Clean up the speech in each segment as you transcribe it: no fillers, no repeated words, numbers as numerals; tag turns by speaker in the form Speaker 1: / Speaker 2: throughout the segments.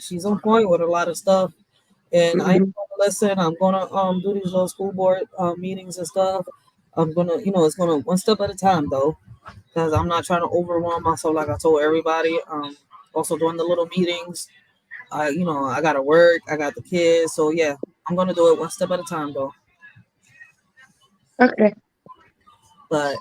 Speaker 1: She's on point with a lot of stuff, and I am
Speaker 2: Mhm.
Speaker 1: gonna listen. I'm gonna do these little school board meetings and stuff. I'm gonna, it's gonna one step at a time though, because I'm not trying to overwhelm myself like I told everybody. Also doing the little meetings. I gotta work. I got the kids, so yeah, I'm gonna do it one step at a time though.
Speaker 2: Okay.
Speaker 1: But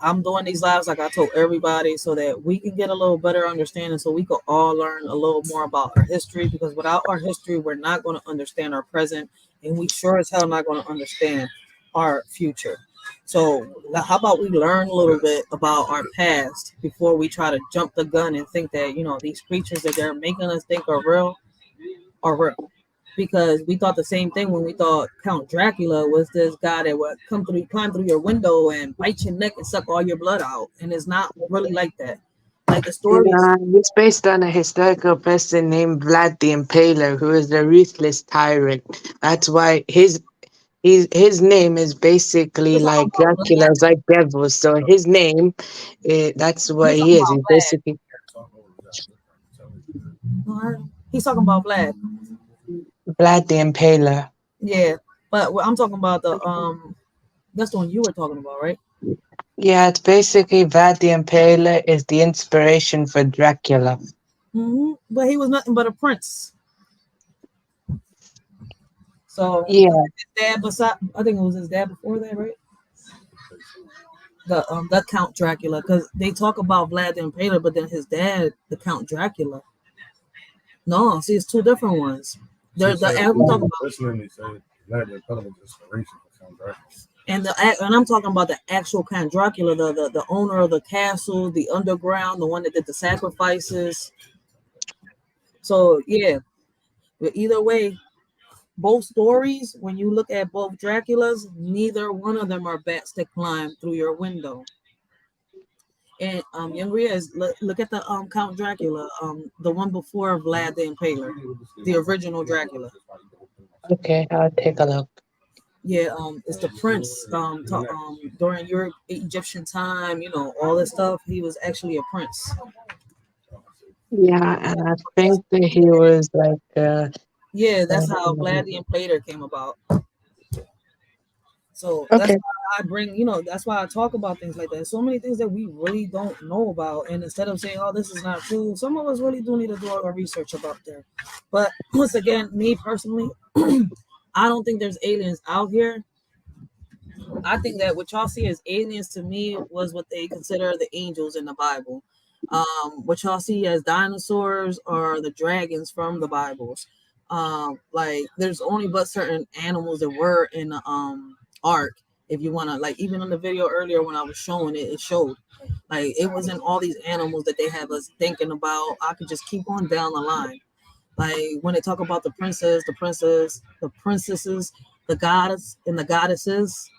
Speaker 1: I'm doing these lives like I told everybody so that we can get a little better understanding so we can all learn a little more about our history because without our history, we're not going to understand our present and we sure as hell not going to understand our future. So how about we learn a little bit about our past before we try to jump the gun and think that, these creatures that they're making us think are real because we thought the same thing when we thought Count Dracula was this guy that would climb through your window and bite your neck and suck all your blood out, and it's not really like that. Like the stories,
Speaker 2: Yeah, it's based on a historical person named Vlad the Impaler, who is a ruthless tyrant. That's why his name is basically
Speaker 1: you're talking
Speaker 2: like
Speaker 1: about
Speaker 2: Dracula's like devil. So his name, that's
Speaker 1: you're
Speaker 2: what
Speaker 1: talking
Speaker 2: he is.
Speaker 1: about
Speaker 2: He's
Speaker 1: Vlad.
Speaker 2: basically
Speaker 1: He's talking about Vlad.
Speaker 2: Vlad the Impaler.
Speaker 1: Yeah, but I'm talking about the that's the one you were talking about, right?
Speaker 2: Yeah, it's basically Vlad the Impaler is the inspiration for Dracula.
Speaker 1: But he was nothing but a prince. So
Speaker 2: Yeah,
Speaker 1: his dad, beside, I think it was his dad before that, right? The Count Dracula, because they talk about Vlad the Impaler, but then his dad, the Count Dracula. No, see, it's two different ones. They're the act we talking about, and I'm talking about the actual Count Dracula, the owner of the castle, the underground, the one that did the sacrifices. So yeah, but either way, both stories, when you look at both Draculas, neither one of them are bats that climb through your window. And Young Ria is look at the Count Dracula, the one before Vlad the Impaler, the original Dracula.
Speaker 2: okay, I'll take a look.
Speaker 1: Yeah, it's the prince. During your Egyptian time, all this stuff. He was actually a prince.
Speaker 2: Yeah, and I think that he was like,
Speaker 1: Yeah, that's how
Speaker 2: um,
Speaker 1: Vlad the Impaler came about. So that's
Speaker 2: okay,
Speaker 1: why I bring, that's why I talk about things like that. So many things that we really don't know about. And instead of saying, oh, this is not true, some of us really do need to do our research about that. But once again, me personally, I don't think there's aliens out here. I think that what y'all see as aliens to me was what they consider the angels in the Bible. What y'all see as dinosaurs are the dragons from the Bibles. Like there's only but certain animals that were in the ark. If you wanna like, even in the video earlier when I was showing it, it showed like it wasn't all these animals that they have us thinking about. I could just keep on down the line. Like when they talk about the princesses, the goddess and the goddesses,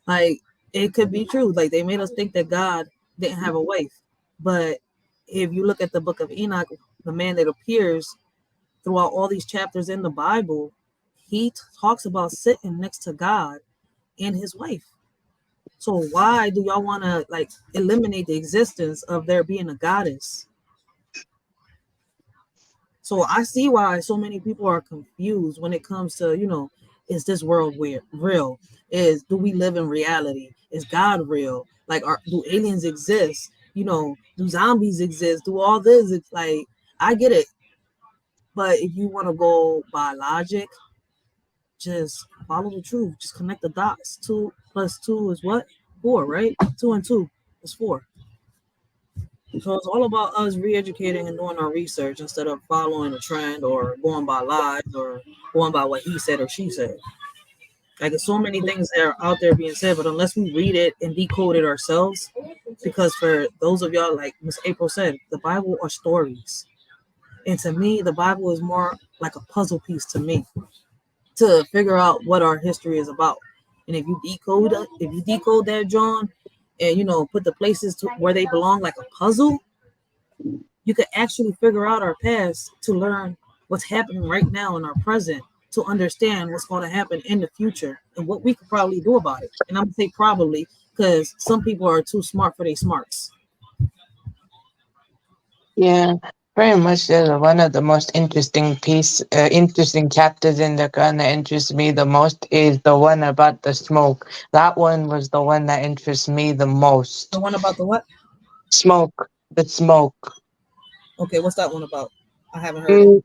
Speaker 1: like it could be true. Like they made us think that God didn't have a wife. But if you look at the book of Enoch, the man that appears throughout all these chapters in the Bible, he talks about sitting next to God and his wife. So why do y'all want to like eliminate the existence of there being a goddess? So I see why so many people are confused when it comes to, is this world real? Do we live in reality? Is God real? Like, do aliens exist? Do zombies exist? Do all this? It's like, I get it. But if you want to go by logic, just follow the truth. Just connect the dots. 2 plus 2 is what? 4, right? 2 and 2 is 4. So it's all about us re-educating and doing our research instead of following a trend or going by lies or going by what he said or she said. Like there's so many things that are out there being said, but unless we read it and decode it ourselves, because for those of y'all, like Miss April said, the Bible are stories. And to me, the Bible is more like a puzzle piece to me to figure out what our history is about. And if you decode that, John, and put the places to where they belong like a puzzle, you could actually figure out our past to learn what's happening right now in our present to understand what's going to happen in the future and what we could probably do about it. And I'm going to say probably because some people are too smart for their smarts.
Speaker 2: Yeah, very much. One of the most interesting chapters in the Quran that interests me the most is the one about the smoke. That one was the one that interests me the
Speaker 1: The
Speaker 2: most.
Speaker 1: one about the what?
Speaker 2: Smoke, the smoke.
Speaker 1: Okay, what's that one about? I haven't heard it.
Speaker 2: Mm,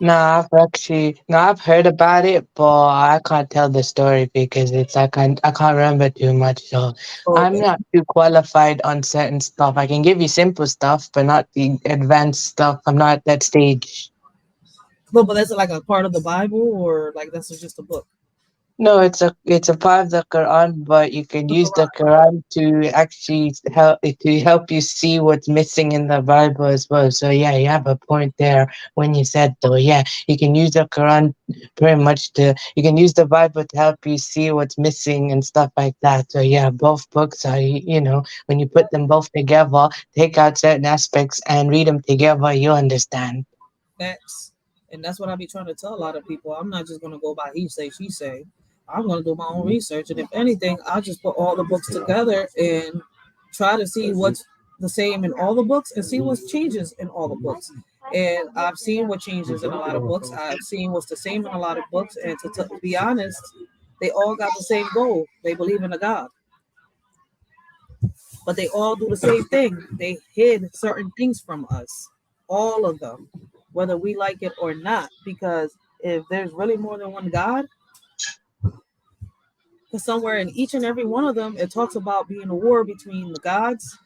Speaker 2: no, I've heard about it, but I can't tell the story because I can't remember too much. So
Speaker 1: Oh,
Speaker 2: I'm
Speaker 1: okay.
Speaker 2: not too qualified on certain stuff. I can give you simple stuff, but not the advanced stuff. I'm not at that stage.
Speaker 1: But that's like a part of the Bible, or like that's just a book.
Speaker 2: No, it's a part of the Quran, but you can
Speaker 1: The
Speaker 2: use the
Speaker 1: Quran.
Speaker 2: Quran to actually help you see what's missing in the Bible as well. So yeah, you have a point there when you said though. Yeah, you can use the Quran pretty much to you can use the Bible to help you see what's missing and stuff like that. So yeah, both books are when you put them both together, take out certain aspects and read them together, you understand.
Speaker 1: Facts. And that's what I be trying to tell a lot of people. I'm not just gonna go by he say, she say. I'm gonna do my own research. And if anything, I'll just put all the books together and try to see what's the same in all the books and see what changes in all the books. And I've seen what changes in a lot of books. I've seen what's the same in a lot of books. And to be honest, they all got the same goal. They believe in a God, but they all do the same thing. They hid certain things from us, all of them, whether we like it or not. Because if there's really more than one God, because somewhere in each and every one of them, it talks about being a war between the gods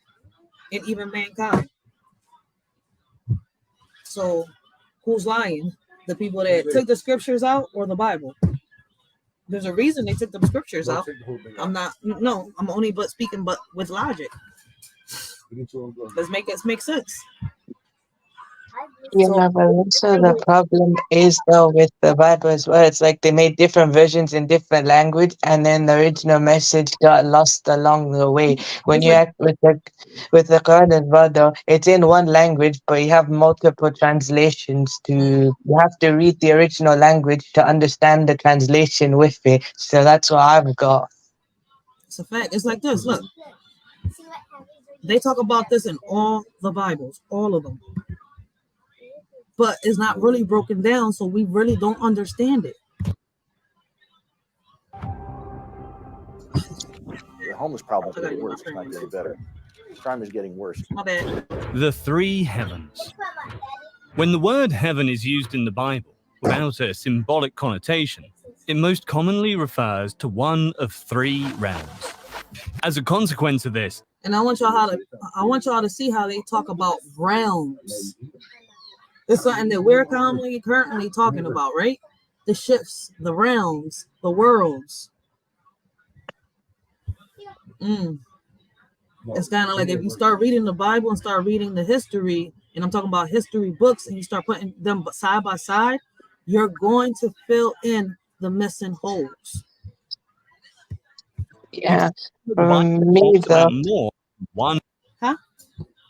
Speaker 1: and even mankind. So who's lying? The people that took the scriptures out or the Bible? There's a reason they took the scriptures out. I'm not, no, I'm only but speaking but with logic. Let's make sense. So
Speaker 2: Yeah, but also the problem is though with the Bible as well. It's like they made different versions in different language, and then the original message got lost along the way. When
Speaker 1: it's
Speaker 2: you
Speaker 1: like
Speaker 2: act with the Quran as well, though, it's in one language, but you have multiple translations. You have to read the original language to understand the translation with it. So that's what I've got.
Speaker 1: it's a fact. It's like this. Look, they talk about this in all the Bibles, all of them, but it's not really broken down, so we really don't understand it.
Speaker 3: The homeless problem
Speaker 1: I
Speaker 3: is
Speaker 1: gotta
Speaker 3: getting
Speaker 1: get my
Speaker 3: worse. It's not
Speaker 1: friends.
Speaker 3: getting better. Crime is getting worse.
Speaker 1: My bad.
Speaker 4: The three heavens. When the word heaven is used in the Bible without a symbolic connotation, it most commonly refers to one of three realms. As a consequence of this,
Speaker 1: And I want y'all to see how they talk about realms. It's something that we're currently talking about, right? The shifts, the realms, the worlds. Mm. It's kind of like if you start reading the Bible and start reading the history, and I'm talking about history books, and you start putting them side by side, you're going to fill in the missing holes.
Speaker 2: Yeah,
Speaker 4: the
Speaker 2: for
Speaker 4: Bible
Speaker 2: me
Speaker 4: revolves
Speaker 2: though.
Speaker 4: around more than one
Speaker 1: Huh?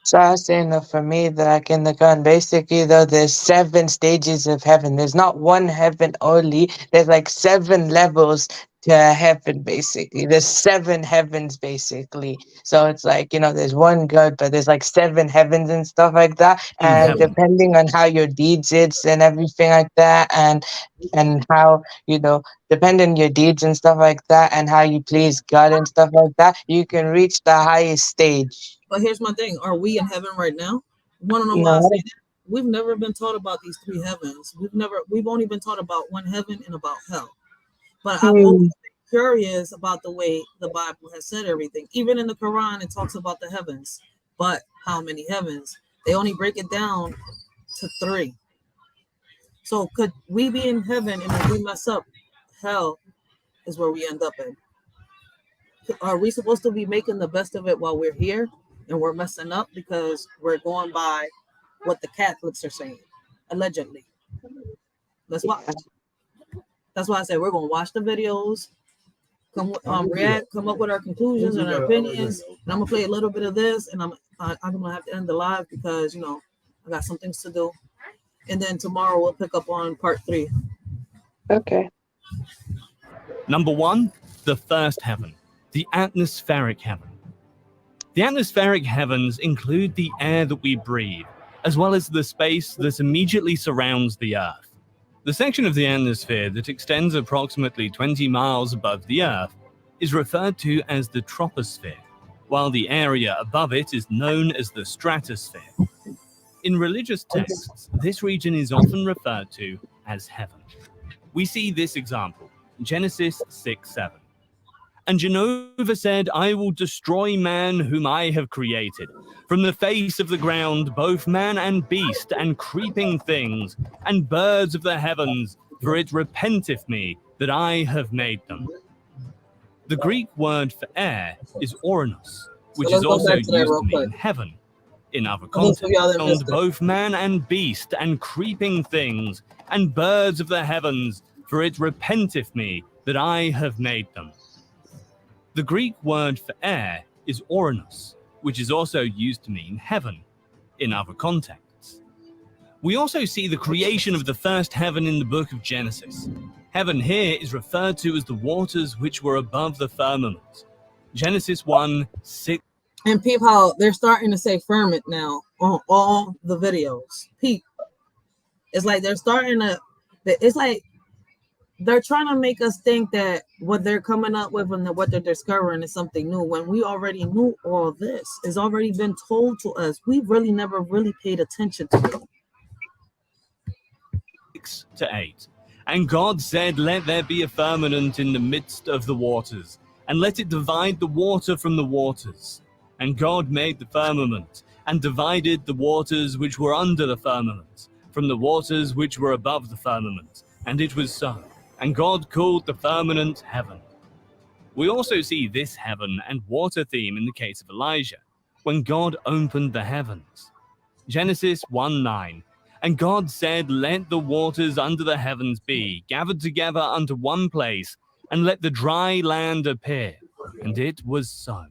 Speaker 2: So I was saying that for me, that like in the Quran, basically though, there's 7 stages of heaven. There's not one heaven only. There's like 7 levels to heaven, basically. There's 7 heavens, basically. So it's like there's one God, but there's like 7 heavens and stuff like that.
Speaker 4: in
Speaker 2: And
Speaker 4: heaven.
Speaker 2: depending on how your deeds is and everything like that, and how depending on your deeds and stuff like that, and how you please God and stuff like that, you can reach the highest stage.
Speaker 1: But here's my thing: are we in heaven right now? You want to know why I say
Speaker 2: No.
Speaker 1: that? We've never been taught about these three heavens. We've only been taught about one heaven and about hell. But I've always
Speaker 2: Hmm.
Speaker 1: been curious about the way the Bible has said everything. Even in the Quran, it talks about the heavens. But how many heavens? They only break it down to three. So could we be in heaven and if we mess up, hell is where we end up in? Are we supposed to be making the best of it while we're here and we're messing up because we're going by what the Catholics are saying, allegedly? Let's watch.
Speaker 2: Yeah.
Speaker 1: That's why I said we're gonna watch the videos, react, come up with our conclusions and our opinions. And I'm gonna play a little bit of this, and I'm gonna have to end the live because I got some things to do. And then tomorrow we'll pick up on part 3.
Speaker 2: Okay.
Speaker 4: Number one, the first heaven, the atmospheric heaven. The atmospheric heavens include the air that we breathe, as well as the space that immediately surrounds the Earth. The section of the atmosphere that extends approximately 20 miles above the Earth is referred to as the troposphere, while the area above it is known as the stratosphere. In religious texts, this region is often referred to as heaven. We see this example in Genesis 6:7. And Jehovah said, I will destroy man whom I have created, from the face of the ground, both man and beast, and creeping things, and birds of the heavens, for it repenteth me that I have made them. The Greek word for air is oranos,
Speaker 1: So
Speaker 4: which
Speaker 1: let's
Speaker 4: is
Speaker 1: go
Speaker 4: also
Speaker 1: back to that
Speaker 4: used
Speaker 1: real
Speaker 4: to mean
Speaker 1: quick.
Speaker 4: heaven. In other
Speaker 1: For those of y'all that
Speaker 4: contexts,
Speaker 1: missed it.
Speaker 4: both man and beast, and creeping things, and birds of the heavens, for it repenteth me that I have made them. The Greek word for air is oranos, which is also used to mean heaven in other contexts. We also see the creation of the first heaven in the book of Genesis. Heaven here is referred to as the waters which were above the firmament. Genesis 1:6.
Speaker 1: And peep how they're starting to say firmament now on all the videos. Peep. It's like they're starting to, it's like they're trying to make us think that what they're coming up with and what they're discovering is something new, when we already knew all this. It's already been told to us. We really never really paid attention to it.
Speaker 4: 6-8. And God said, let there be a firmament in the midst of the waters, and let it divide the water from the waters. And God made the firmament, and divided the waters which were under the firmament from the waters which were above the firmament. And it was so. And God called the firmament heaven. We also see this heaven and water theme in the case of Elijah, when God opened the heavens. Genesis 1:9. And God said, let the waters under the heavens be gathered together unto one place, and let the dry land appear. And it was so.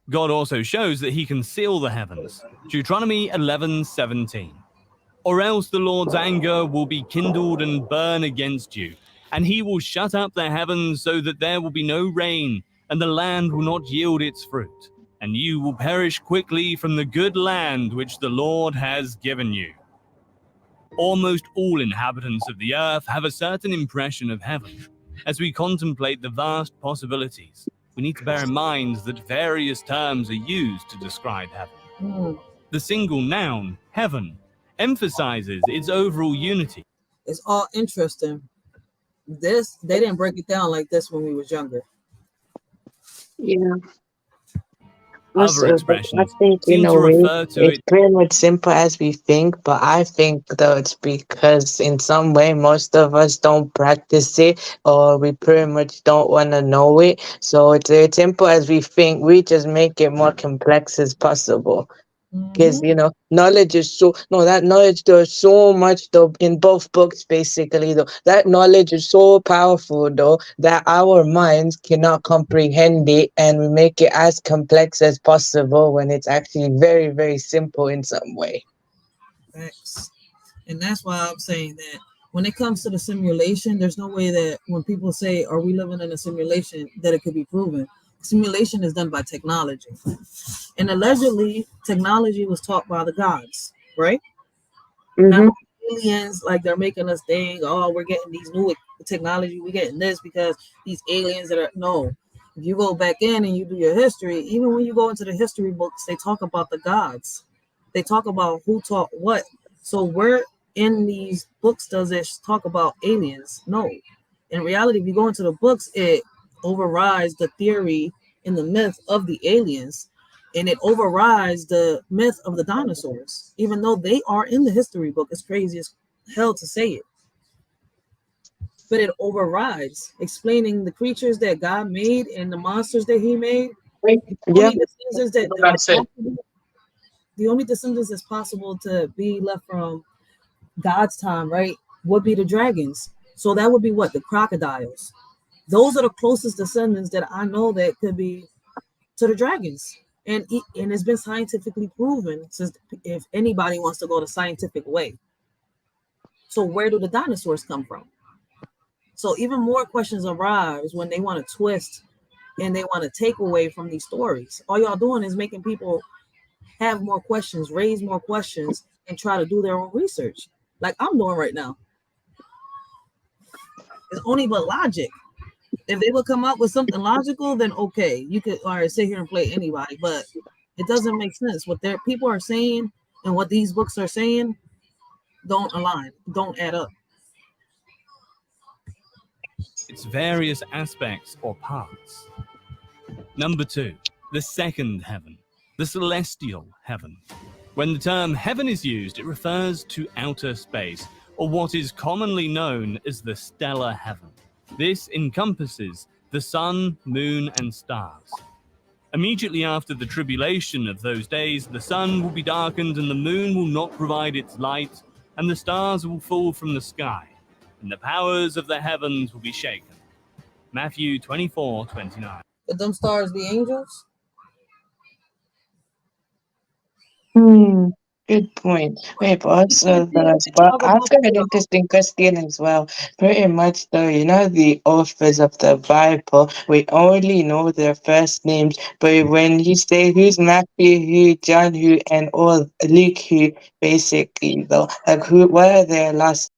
Speaker 4: God also shows that he can seal the heavens. Deuteronomy 11:17. Or else the Lord's anger will be kindled and burn against you, and he will shut up the heavens so that there will be no rain, and the land will not yield its fruit, and you will perish quickly from the good land which the Lord has given you. Almost all inhabitants of the earth have a certain impression of heaven. As we contemplate the vast possibilities, we need to bear in mind that various terms are used to describe heaven. The single noun, heaven, emphasizes its overall unity.
Speaker 1: It's all interesting. This, they didn't break it down like this when we was younger.
Speaker 2: Yeah.
Speaker 4: Other
Speaker 2: Also, I
Speaker 4: expressions
Speaker 2: think in
Speaker 4: seem
Speaker 2: a
Speaker 4: to
Speaker 2: way
Speaker 4: refer to
Speaker 2: it's
Speaker 4: it.
Speaker 2: pretty much simple as we think, but I think though it's because in some way most of us don't practice it or we pretty much don't want to know it. So it's simple as we think. We just make it more complex as possible. Because knowledge is so no that knowledge there's so much though in both books basically though that knowledge is so powerful though that our minds cannot comprehend it, and we make it as complex as possible when it's actually very very simple in some way.
Speaker 1: Facts. And that's why I'm saying that when it comes to the simulation, there's no way that when people say, are we living in a simulation, that it could be proven. Simulation is done by technology. And allegedly, technology was taught by the gods, right? Not
Speaker 2: Mm-hmm.
Speaker 1: aliens, like they're making us think, oh, we're getting these new technology, we're getting this because these aliens that are, no. If you go back in and you do your history, even when you go into the history books, they talk about the gods. They talk about who taught what. So where in these books does it talk about aliens? No. In reality, if you go into the books, it overrides the theory and the myth of the aliens, and it overrides the myth of the dinosaurs, even though they are in the history book. It's crazy as hell to say it, but it overrides explaining the creatures that God made and the monsters that he made. The
Speaker 2: Yeah,
Speaker 1: only descendants that are
Speaker 2: that's it.
Speaker 1: possible, the only descendants that's possible to be left from God's time, right, would be the dragons. So that would be what? The crocodiles. Those are the closest descendants that I know that could be to the dragons. And it's been scientifically proven, since if anybody wants to go the scientific way. So where do the dinosaurs come from? So even more questions arise when they want to twist and they want to take away from these stories. All y'all doing is making people have more questions, raise more questions, and try to do their own research, like I'm doing right now. It's only but logic. If they would come up with something logical, then okay, you could all right sit here and play anybody. But it doesn't make sense. What their people are saying and what these books are saying don't align, don't add up.
Speaker 4: its various aspects or parts. Number 2, the second heaven, the celestial heaven. When the term heaven is used, it refers to outer space, or what is commonly known as the stellar heaven. This encompasses the sun, moon, and stars. Immediately after the tribulation of those days, the sun will be darkened and the moon will not provide its light, and the stars will fall from the sky, and the powers of the heavens will be shaken. Matthew 24:29.
Speaker 1: Could them stars be angels?
Speaker 2: Hmm, good point. Wait, but
Speaker 1: You can't
Speaker 2: also
Speaker 1: see if they
Speaker 2: but
Speaker 1: talk
Speaker 2: I've
Speaker 1: about
Speaker 2: got an interesting question as well. Pretty much though, you know the authors of the Bible, we only know their first names, but when you say who's Matthew, who John, who, and all Luke, who, basically though, like who, what are their last